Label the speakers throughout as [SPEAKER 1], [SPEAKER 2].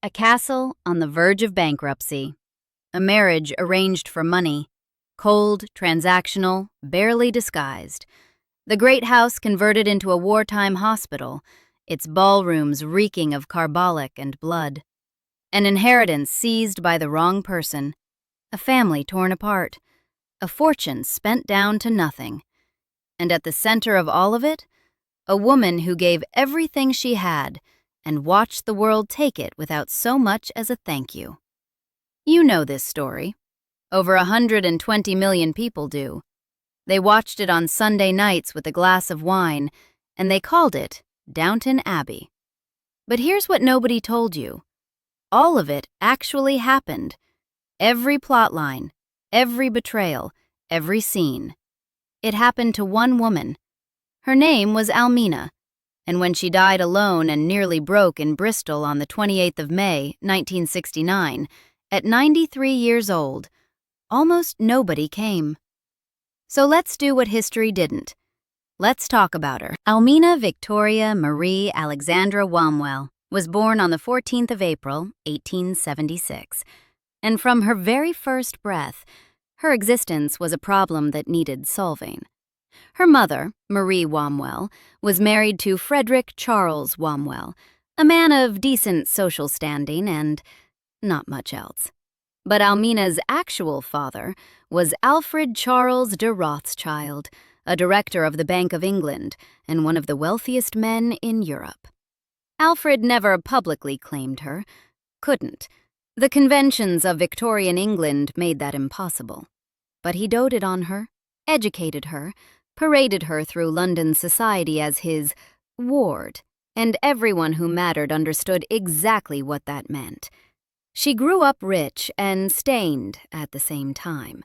[SPEAKER 1] A castle on the verge of bankruptcy. A marriage arranged for money. Cold, transactional, barely disguised. The great house converted into a wartime hospital, its ballrooms reeking of carbolic and blood. An inheritance seized by the wrong person. A family torn apart. A fortune spent down to nothing. And at the center of all of it, a woman who gave everything she had and watched the world take it without so much as a thank you. You know this story. Over 120 million people do. They watched it on Sunday nights with a glass of wine, and they called it Downton Abbey. But here's what nobody told you. All of it actually happened. Every plotline, every betrayal, every scene. It happened to one woman. Her name was Almina, and when she died alone and nearly broke in Bristol on the 28th of May, 1969, at 93 years old, almost nobody came. So let's do what history didn't. Let's talk about her. Almina Victoria Marie Alexandra Wombwell was born on the 14th of April, 1876, and from her very first breath, her existence was a problem that needed solving. Her mother, Marie Wombwell, was married to Frederick Charles Wombwell, a man of decent social standing and not much else. But Almina's actual father was Alfred Charles de Rothschild, a director of the Bank of England and one of the wealthiest men in Europe. Alfred never publicly claimed her, couldn't. The conventions of Victorian England made that impossible. But he doted on her, educated her, paraded her through London society as his ward, and everyone who mattered understood exactly what that meant. She grew up rich and stained at the same time,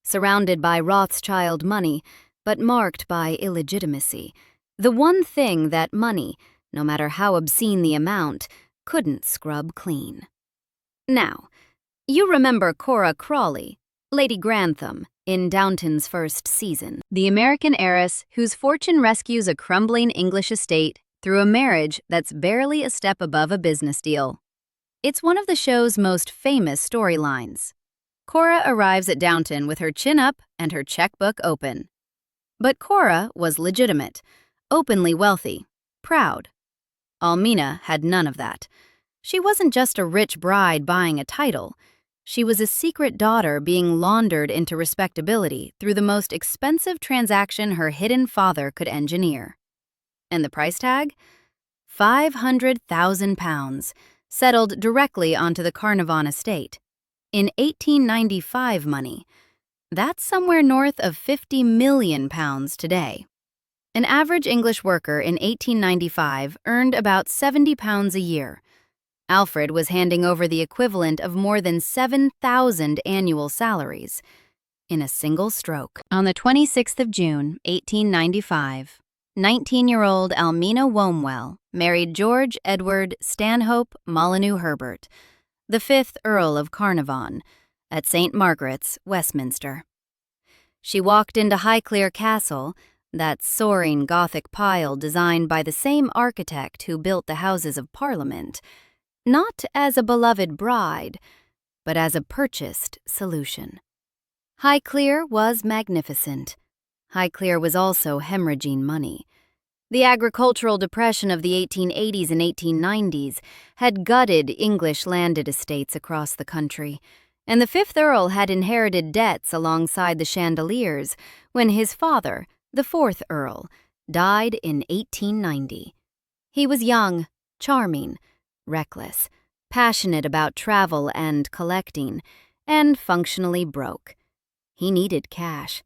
[SPEAKER 1] surrounded by Rothschild money, but marked by illegitimacy, the one thing that money, no matter how obscene the amount, couldn't scrub clean. Now, you remember Cora Crawley, Lady Grantham, in Downton's first season, the American heiress whose fortune rescues a crumbling English estate through a marriage that's barely a step above a business deal. It's one of the show's most famous storylines. Cora arrives at Downton with her chin up and her checkbook open. But Cora was legitimate, openly wealthy, proud. Almina had none of that. She wasn't just a rich bride buying a title. She was a secret daughter being laundered into respectability through the most expensive transaction her hidden father could engineer. And the price tag? £500,000, settled directly onto the Carnarvon estate. In 1895 money, that's somewhere north of £50 million today. An average English worker in 1895 earned about £70 a year. Alfred was handing over the equivalent of more than 7,000 annual salaries in a single stroke. On the 26th of June, 1895, 19-year-old Almina Wombwell married George Edward Stanhope Molyneux Herbert, the 5th Earl of Carnarvon, at St. Margaret's, Westminster. She walked into Highclere Castle, that soaring Gothic pile designed by the same architect who built the Houses of Parliament, not as a beloved bride, but as a purchased solution. Highclere was magnificent. Highclere was also hemorrhaging money. The agricultural depression of the 1880s and 1890s had gutted English landed estates across the country, and the 5th Earl had inherited debts alongside the chandeliers when his father, the 4th Earl, died in 1890. He was young, charming, reckless, passionate about travel and collecting, and functionally broke. He needed cash.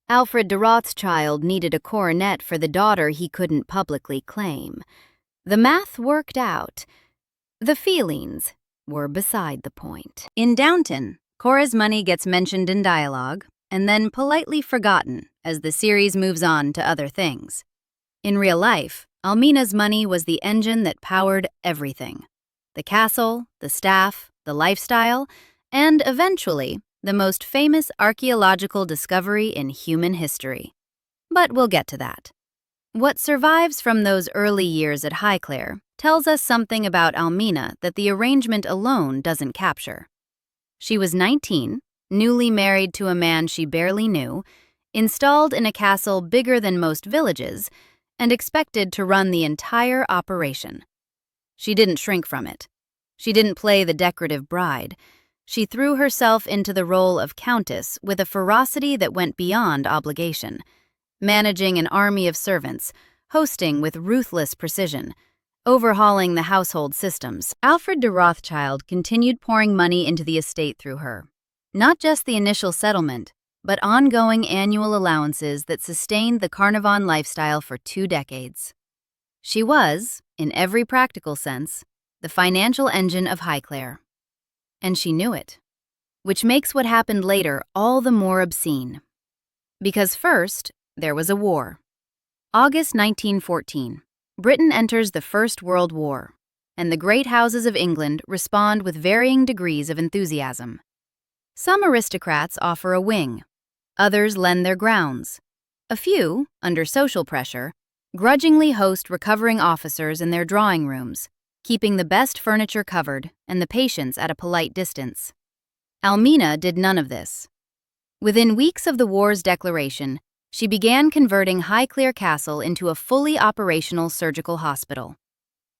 [SPEAKER 1] Alfred de Rothschild needed a coronet for the daughter he couldn't publicly claim. The math worked out. The feelings were beside the point. In Downton, Cora's money gets mentioned in dialogue and then politely forgotten as the series moves on to other things. In real life, Almina's money was the engine that powered everything. The castle, the staff, the lifestyle, and eventually, the most famous archaeological discovery in human history. But we'll get to that. What survives from those early years at Highclere tells us something about Almina that the arrangement alone doesn't capture. She was 19, newly married to a man she barely knew, installed in a castle bigger than most villages, and expected to run the entire operation. She didn't shrink from it. She didn't play the decorative bride. She threw herself into the role of countess with a ferocity that went beyond obligation, managing an army of servants, hosting with ruthless precision, overhauling the household systems. Alfred de Rothschild continued pouring money into the estate through her. Not just the initial settlement, but ongoing annual allowances that sustained the Carnarvon lifestyle for 2 decades. She was, in every practical sense, the financial engine of Highclere. And she knew it, which makes what happened later all the more obscene. Because first, there was a war. August 1914, Britain enters the First World War, and the great houses of England respond with varying degrees of enthusiasm. Some aristocrats offer a wing, others lend their grounds. A few, under social pressure, grudgingly host recovering officers in their drawing rooms, keeping the best furniture covered and the patients at a polite distance. Almina did none of this. Within weeks of the war's declaration, she began converting Highclere Castle into a fully operational surgical hospital.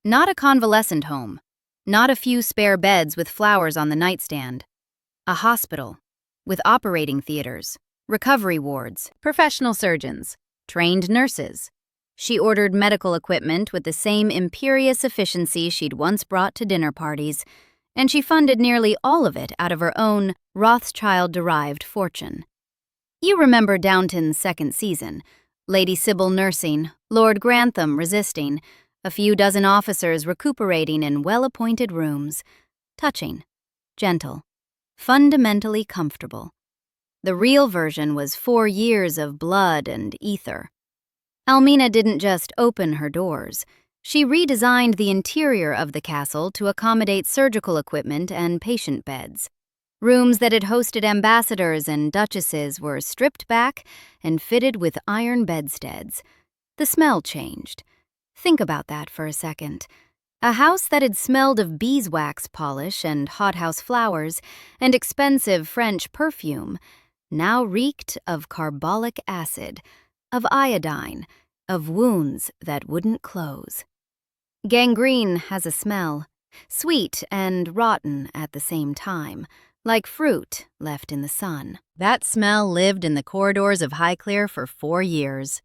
[SPEAKER 1] Not a convalescent home, not a few spare beds with flowers on the nightstand. A hospital, with operating theaters, recovery wards, professional surgeons, trained nurses. She ordered medical equipment with the same imperious efficiency she'd once brought to dinner parties, and she funded nearly all of it out of her own Rothschild-derived fortune. You remember Downton's second season, Lady Sybil nursing, Lord Grantham resisting, a few dozen officers recuperating in well-appointed rooms. Touching, gentle, fundamentally comfortable. The real version was 4 years of blood and ether. Almina didn't just open her doors. She redesigned the interior of the castle to accommodate surgical equipment and patient beds. Rooms that had hosted ambassadors and duchesses were stripped back and fitted with iron bedsteads. The smell changed. Think about that for a second. A house that had smelled of beeswax polish and hothouse flowers and expensive French perfume now reeked of carbolic acid, of iodine, of wounds that wouldn't close. Gangrene has a smell, sweet and rotten at the same time, like fruit left in the sun. That smell lived in the corridors of Highclere for 4 years.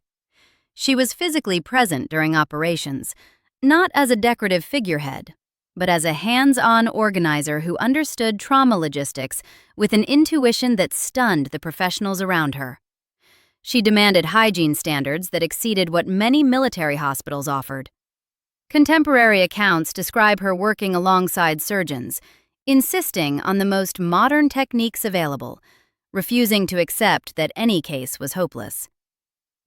[SPEAKER 1] She was physically present during operations, not as a decorative figurehead, but as a hands-on organizer who understood trauma logistics with an intuition that stunned the professionals around her. She demanded hygiene standards that exceeded what many military hospitals offered. Contemporary accounts describe her working alongside surgeons, insisting on the most modern techniques available, refusing to accept that any case was hopeless.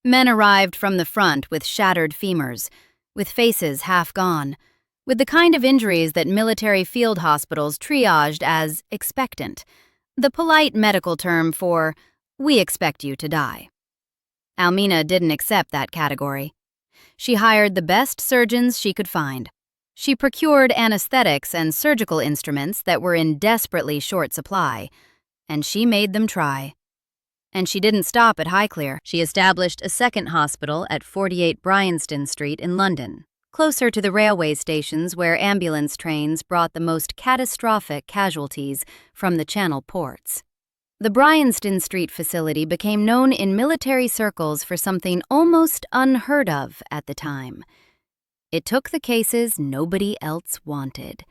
[SPEAKER 1] Men arrived from the front with shattered femurs, with faces half gone, with the kind of injuries that military field hospitals triaged as expectant, the polite medical term for, "We expect you to die." Almina didn't accept that category. She hired the best surgeons she could find. She procured anesthetics and surgical instruments that were in desperately short supply, and she made them try. And she didn't stop at Highclere. She established a second hospital at 48 Bryanston Street in London, closer to the railway stations where ambulance trains brought the most catastrophic casualties from the Channel ports. The Bryanston Street facility became known in military circles for something almost unheard of at the time. It took the cases nobody else wanted.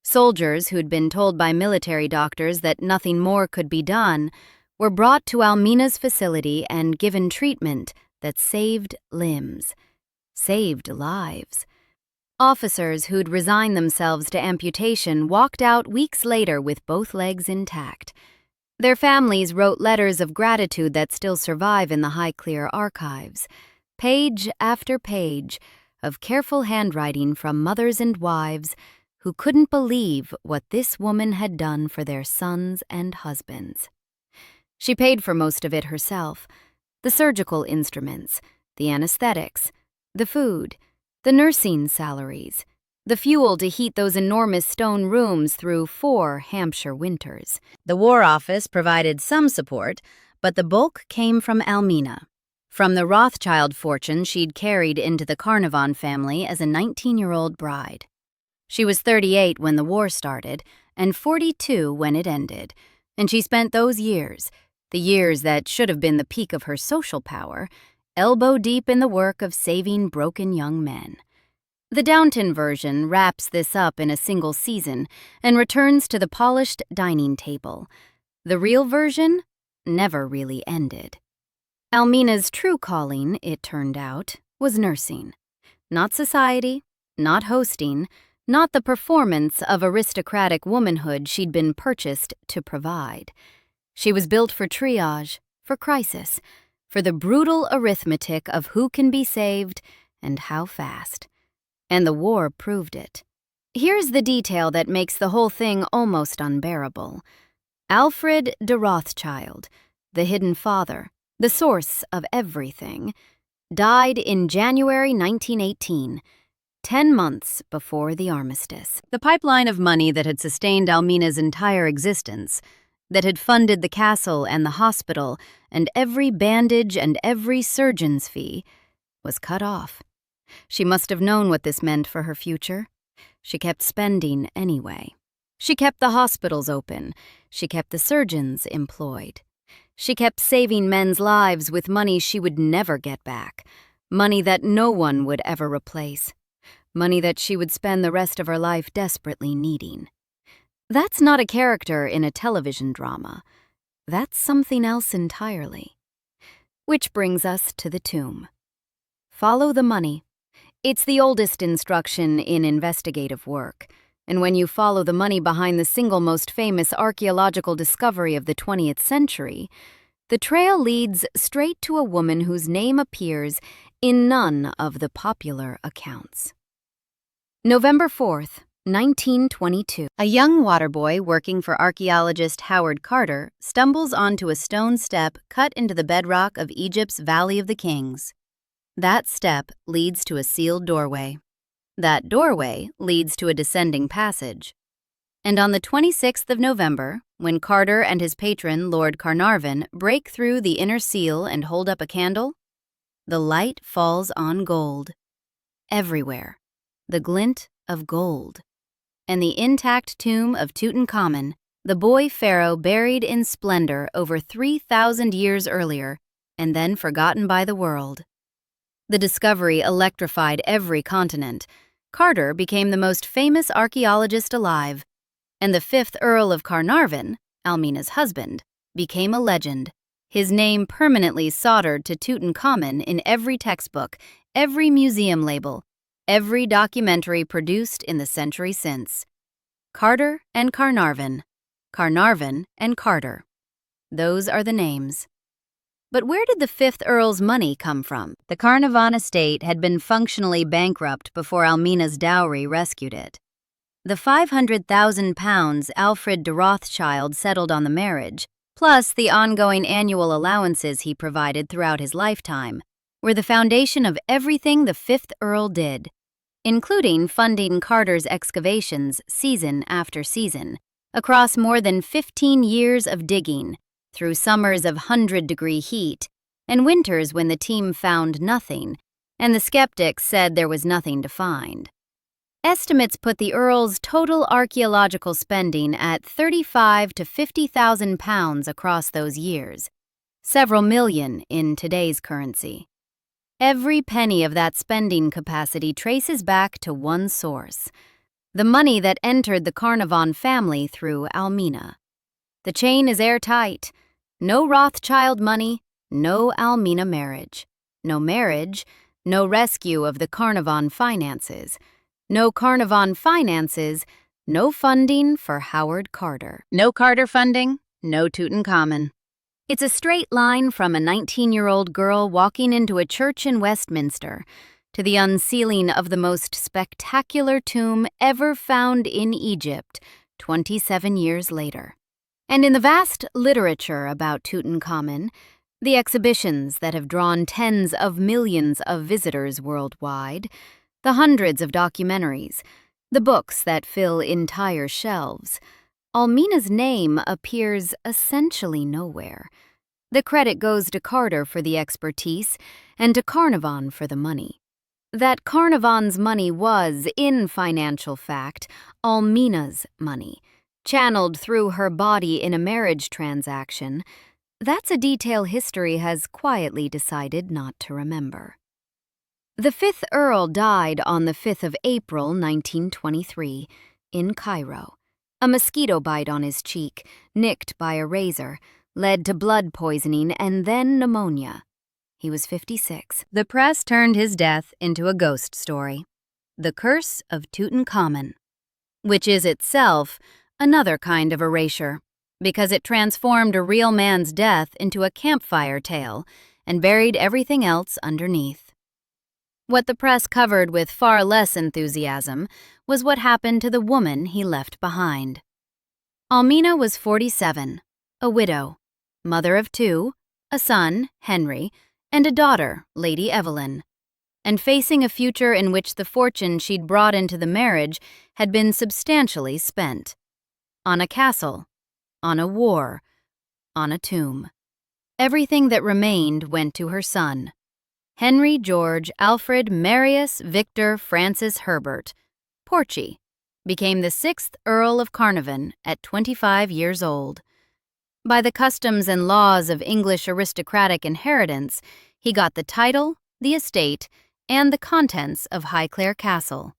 [SPEAKER 1] Soldiers who'd been told by military doctors that nothing more could be done were brought to Almina's facility and given treatment that saved limbs, saved lives. Officers who'd resigned themselves to amputation walked out weeks later with both legs intact. Their families wrote letters of gratitude that still survive in the Highclere archives, page after page of careful handwriting from mothers and wives who couldn't believe what this woman had done for their sons and husbands. She paid for most of it herself: the surgical instruments, the anesthetics, the food, the nursing salaries, the fuel to heat those enormous stone rooms through 4 Hampshire winters. The War Office provided some support, but the bulk came from Almina, from the Rothschild fortune she'd carried into the Carnarvon family as a 19-year-old bride. She was 38 when the war started, and 42 when it ended, and she spent those years, the years that should have been the peak of her social power, elbow-deep in the work of saving broken young men. The Downton version wraps this up in a single season and returns to the polished dining table. The real version never really ended. Almina's true calling, it turned out, was nursing. Not society, not hosting, not the performance of aristocratic womanhood she'd been purchased to provide. She was built for triage, for crisis, for the brutal arithmetic of who can be saved and how fast. And the war proved it. Here's the detail that makes the whole thing almost unbearable. Alfred de Rothschild, the hidden father, the source of everything, died in January 1918, 10 months before the armistice. The pipeline of money that had sustained Almina's entire existence, that had funded the castle and the hospital and every bandage and every surgeon's fee, was cut off. She must have known what this meant for her future. She kept spending anyway. She kept the hospitals open. She kept the surgeons employed. She kept saving men's lives with money she would never get back, money that no one would ever replace, money that she would spend the rest of her life desperately needing. That's not a character in a television drama. That's something else entirely. Which brings us to the tomb. Follow the money. It's the oldest instruction in investigative work, and when you follow the money behind the single most famous archaeological discovery of the 20th century, the trail leads straight to a woman whose name appears in none of the popular accounts. November 4th, 1922. A young waterboy working for archaeologist Howard Carter stumbles onto a stone step cut into the bedrock of Egypt's Valley of the Kings. That step leads to a sealed doorway. That doorway leads to a descending passage. And on the 26th of November, when Carter and his patron, Lord Carnarvon, break through the inner seal and hold up a candle, the light falls on gold. Everywhere, the glint of gold. And the intact tomb of Tutankhamun, the boy pharaoh buried in splendor over 3,000 years earlier and then forgotten by the world. The discovery electrified every continent. Carter became the most famous archaeologist alive, and the 5th Earl of Carnarvon, Almina's husband, became a legend, his name permanently soldered to Tutankhamun in every textbook, every museum label, every documentary produced in the century since. Carter and Carnarvon, Carnarvon and Carter. Those are the names. But where did the 5th Earl's money come from? The Carnarvon estate had been functionally bankrupt before Almina's dowry rescued it. The £500,000 Alfred de Rothschild settled on the marriage, plus the ongoing annual allowances he provided throughout his lifetime, were the foundation of everything the 5th Earl did, including funding Carter's excavations season after season, across more than 15 years of digging, through summers of 100-degree heat, and winters when the team found nothing, and the skeptics said there was nothing to find. Estimates put the Earl's total archaeological spending at £35,000 to £50,000 across those years, several million in today's currency. Every penny of that spending capacity traces back to one source: the money that entered the Carnarvon family through Almina. The chain is airtight. No Rothschild money, no Almina marriage. No marriage, no rescue of the Carnarvon finances. No Carnarvon finances, no funding for Howard Carter. No Carter funding, no Tutankhamun. It's a straight line from a 19-year-old girl walking into a church in Westminster to the unsealing of the most spectacular tomb ever found in Egypt 27 years later. And in the vast literature about Tutankhamun, the exhibitions that have drawn tens of millions of visitors worldwide, the hundreds of documentaries, The books that fill entire shelves. Almina's name appears essentially nowhere. The credit goes to Carter for the expertise and to Carnarvon for the money. That Carnarvon's money was, in financial fact, Almina's money, channeled through her body in a marriage transaction. That's a detail history has quietly decided not to remember. The fifth Earl died on the 5th of April, 1923, in Cairo. A mosquito bite on his cheek, nicked by a razor, led to blood poisoning and then pneumonia. He was 56. The press turned his death into a ghost story. The Curse of Tutankhamun, which is itself another kind of erasure, because it transformed a real man's death into a campfire tale and buried everything else underneath. What the press covered with far less enthusiasm was what happened to the woman he left behind. Almina was 47, a widow, mother of 2, a son, Henry, and a daughter, Lady Evelyn, and facing a future in which the fortune she'd brought into the marriage had been substantially spent. On a castle, on a war, on a tomb. Everything that remained went to her son. Henry George Alfred Marius Victor Francis Herbert, Porchy, became the 6th Earl of Carnarvon at 25 years old. By the customs and laws of English aristocratic inheritance, he got the title, the estate, and the contents of Highclere Castle.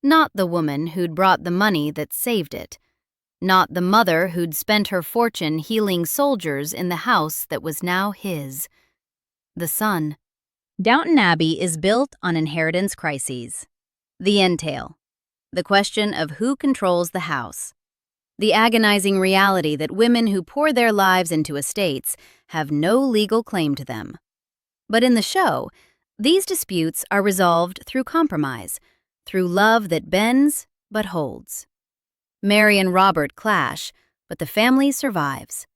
[SPEAKER 1] Not the woman who'd brought the money that saved it. Not the mother who'd spent her fortune healing soldiers in the house that was now his. The son. Downton Abbey is built on inheritance crises. The entail. The question of who controls the house. The agonizing reality that women who pour their lives into estates have no legal claim to them. But in the show, these disputes are resolved through compromise, through love that bends but holds. Mary and Robert clash, but the family survives.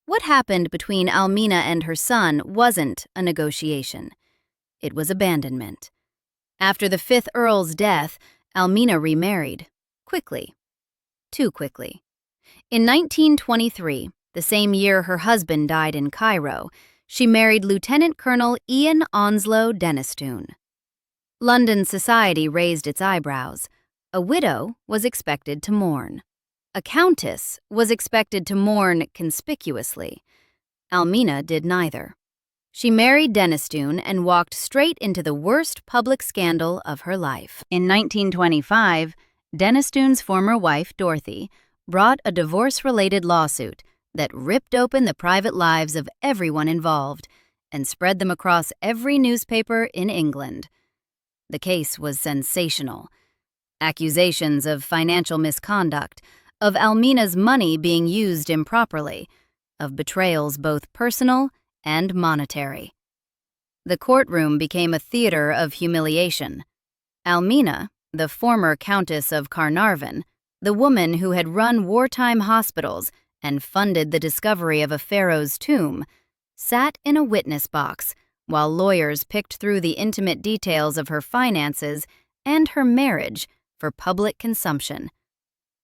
[SPEAKER 1] What happened between Almina and her son wasn't a negotiation. It was abandonment. After the 5th Earl's death, Almina remarried. Quickly. Too quickly. In 1923, the same year her husband died in Cairo, she married Lieutenant Colonel Ian Onslow Denistune. London society raised its eyebrows. A widow was expected to mourn. A countess was expected to mourn conspicuously. Almina did neither. She married Denistune and walked straight into the worst public scandal of her life. In 1925, Denistune's former wife, Dorothy, brought a divorce-related lawsuit that ripped open the private lives of everyone involved and spread them across every newspaper in England. The case was sensational. Accusations of financial misconduct, of Almina's money being used improperly, of betrayals both personal and monetary. The courtroom became a theater of humiliation. Almina, the former Countess of Carnarvon, the woman who had run wartime hospitals and funded the discovery of a pharaoh's tomb, sat in a witness box while lawyers picked through the intimate details of her finances and her marriage for public consumption.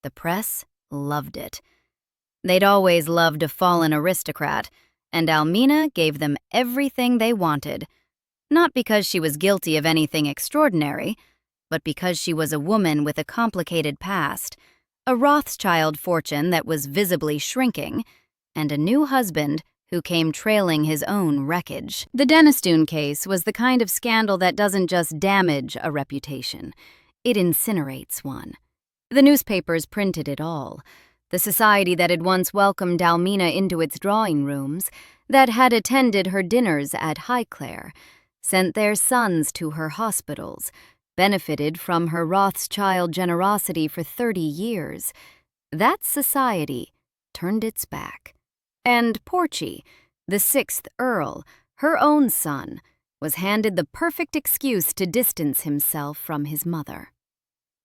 [SPEAKER 1] The press loved it. They'd always loved a fallen aristocrat, and Almina gave them everything they wanted, not because she was guilty of anything extraordinary, but because she was a woman with a complicated past, a Rothschild fortune that was visibly shrinking, and a new husband who came trailing his own wreckage. The Denistune case was the kind of scandal that doesn't just damage a reputation, it incinerates one. The newspapers printed it all. The society that had once welcomed Almina into its drawing rooms, that had attended her dinners at Highclere, sent their sons to her hospitals, benefited from her Rothschild generosity for 30 years. That society turned its back. And Porchy, the 6th Earl, her own son, was handed the perfect excuse to distance himself from his mother.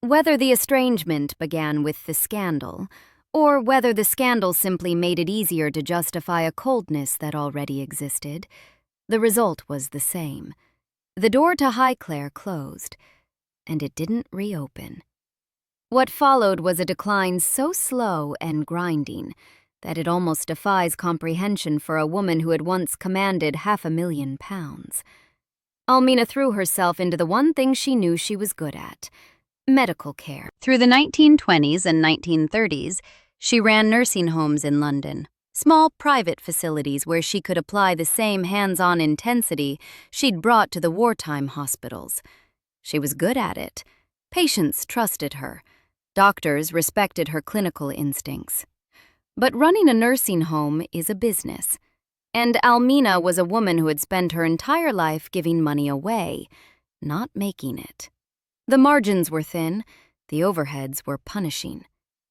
[SPEAKER 1] Whether the estrangement began with the scandal, or whether the scandal simply made it easier to justify a coldness that already existed, the result was the same. The door to Highclere closed, and it didn't reopen. What followed was a decline so slow and grinding that it almost defies comprehension for a woman who had once commanded £500,000. Almina threw herself into the one thing she knew she was good at: medical care. Through the 1920s and 1930s, she ran nursing homes in London, small private facilities where she could apply the same hands-on intensity she'd brought to the wartime hospitals. She was good at it. Patients trusted her. Doctors respected her clinical instincts. But running a nursing home is a business, and Almina was a woman who had spent her entire life giving money away, not making it. The margins were thin, the overheads were punishing.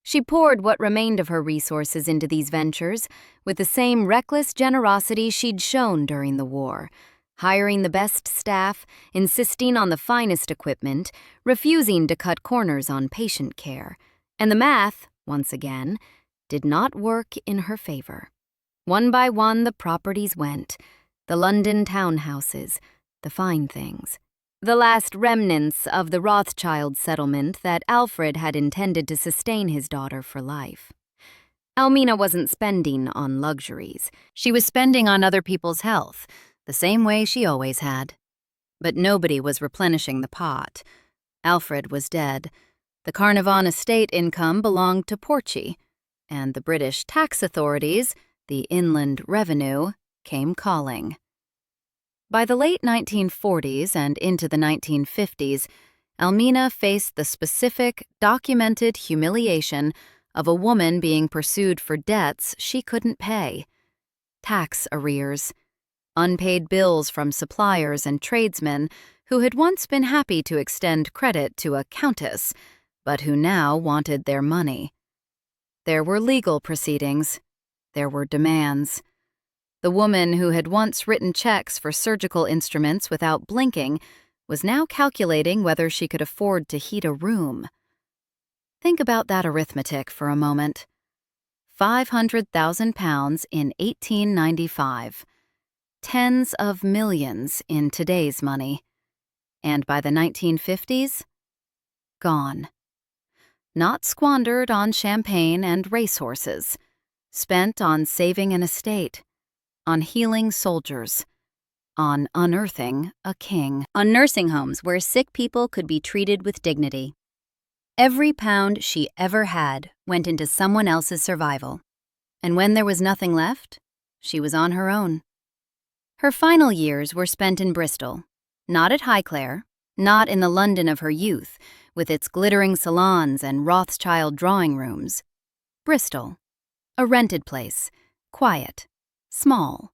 [SPEAKER 1] She poured what remained of her resources into these ventures with the same reckless generosity she'd shown during the war, hiring the best staff, insisting on the finest equipment, refusing to cut corners on patient care. And the math, once again, did not work in her favor. One by one the properties went, the London townhouses, the fine things, the last remnants of the Rothschild settlement that Alfred had intended to sustain his daughter for life. Almina wasn't spending on luxuries. She was spending on other people's health, the same way she always had. But nobody was replenishing the pot. Alfred was dead. The Carnarvon estate income belonged to Porchy, and the British tax authorities, the Inland Revenue, came calling. By the late 1940s and into the 1950s, Almina faced the specific, documented humiliation of a woman being pursued for debts she couldn't pay. Tax arrears, unpaid bills from suppliers and tradesmen who had once been happy to extend credit to a countess, but who now wanted their money. There were legal proceedings. There were demands. The woman who had once written checks for surgical instruments without blinking was now calculating whether she could afford to heat a room. Think about that arithmetic for a moment. £500,000 in 1895. Tens of millions in today's money. And by the 1950s, gone. Not squandered on champagne and racehorses, spent on saving an estate, on healing soldiers, on unearthing a king, on nursing homes where sick people could be treated with dignity. Every pound she ever had went into someone else's survival, and when there was nothing left, she was on her own. Her final years were spent in Bristol, not at Highclere, not in the London of her youth, with its glittering salons and Rothschild drawing rooms. Bristol, a rented place, quiet, small.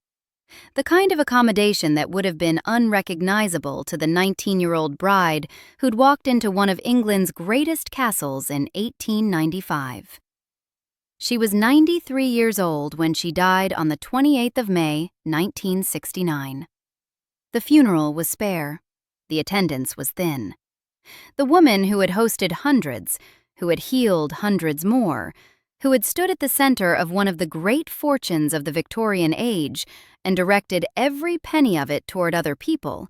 [SPEAKER 1] The kind of accommodation that would have been unrecognizable to the 19-year-old bride who'd walked into one of England's greatest castles in 1895. She was 93 years old when she died on the 28th of May, 1969. The funeral was spare. The attendance was thin. The woman who had hosted hundreds, who had healed hundreds more, who had stood at the center of one of the great fortunes of the Victorian age and directed every penny of it toward other people,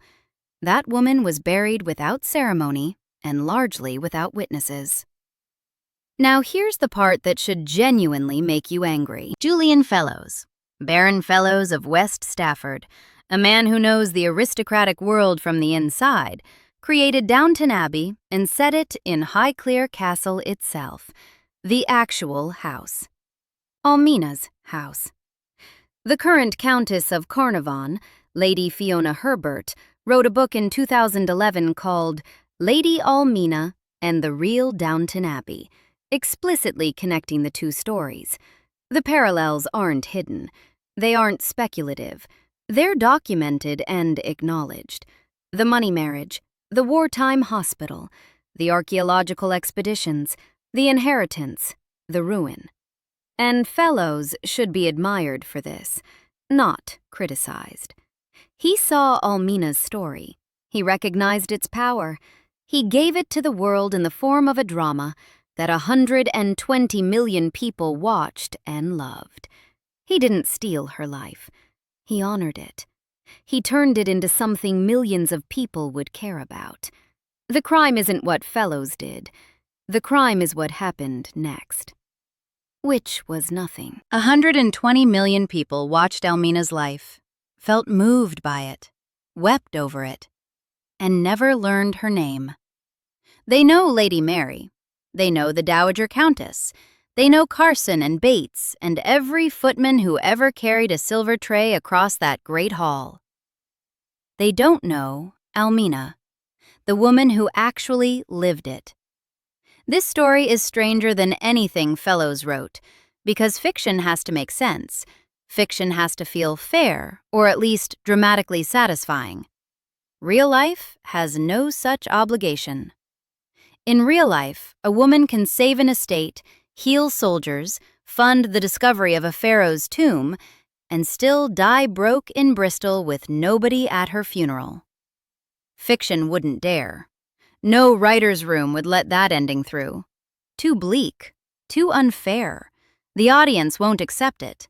[SPEAKER 1] that woman was buried without ceremony and largely without witnesses. Now here's the part that should genuinely make you angry. Julian Fellowes, Baron Fellowes of West Stafford, a man who knows the aristocratic world from the inside, created Downton Abbey and set it in Highclere Castle itself, the actual house. Almina's house. The current Countess of Carnarvon, Lady Fiona Herbert, wrote a book in 2011 called Lady Almina and the Real Downton Abbey, explicitly connecting the two stories. The parallels aren't hidden. They aren't speculative. They're documented and acknowledged. The money marriage, the wartime hospital, the archaeological expeditions, the inheritance, the ruin. And Fellowes should be admired for this, not criticized. He saw Almina's story. He recognized its power. He gave it to the world in the form of a drama that 120 million people watched and loved. He didn't steal her life. He honored it. He turned it into something millions of people would care about. The crime isn't what Fellowes did. The crime is what happened next, which was nothing. 120 million people watched Almina's life, felt moved by it, wept over it, and never learned her name. They know Lady Mary. They know the Dowager Countess. They know Carson and Bates and every footman who ever carried a silver tray across that great hall. They don't know Almina, the woman who actually lived it. This story is stranger than anything Fellows wrote, because fiction has to make sense. Fiction has to feel fair, or at least dramatically satisfying. Real life has no such obligation. In real life, a woman can save an estate, heal soldiers, fund the discovery of a pharaoh's tomb, and still die broke in Bristol with nobody at her funeral. Fiction wouldn't dare. No writer's room would let that ending through. Too bleak, too unfair. The audience won't accept it.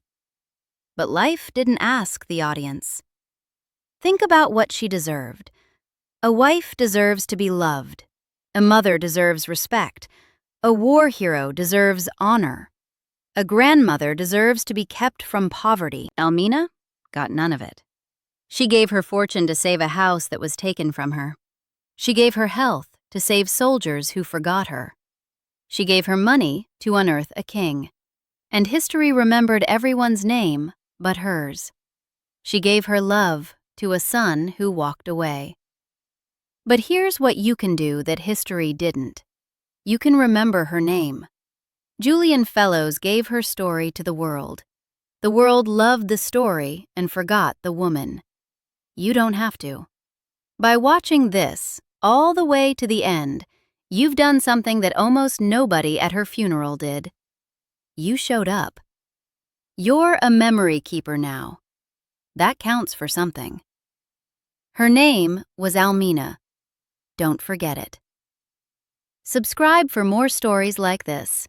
[SPEAKER 1] But life didn't ask the audience. Think about what she deserved. A wife deserves to be loved. A mother deserves respect. A war hero deserves honor. A grandmother deserves to be kept from poverty. Almina got none of it. She gave her fortune to save a house that was taken from her. She gave her health to save soldiers who forgot her. She gave her money to unearth a king. And history remembered everyone's name but hers. She gave her love to a son who walked away. But here's what you can do that history didn't. You can remember her name. Julian Fellows gave her story to the world. The world loved the story and forgot the woman. You don't have to. By watching this all the way to the end, you've done something that almost nobody at her funeral did. You showed up. You're a memory keeper now. That counts for something. Her name was Almina. Don't forget it. Subscribe for more stories like this.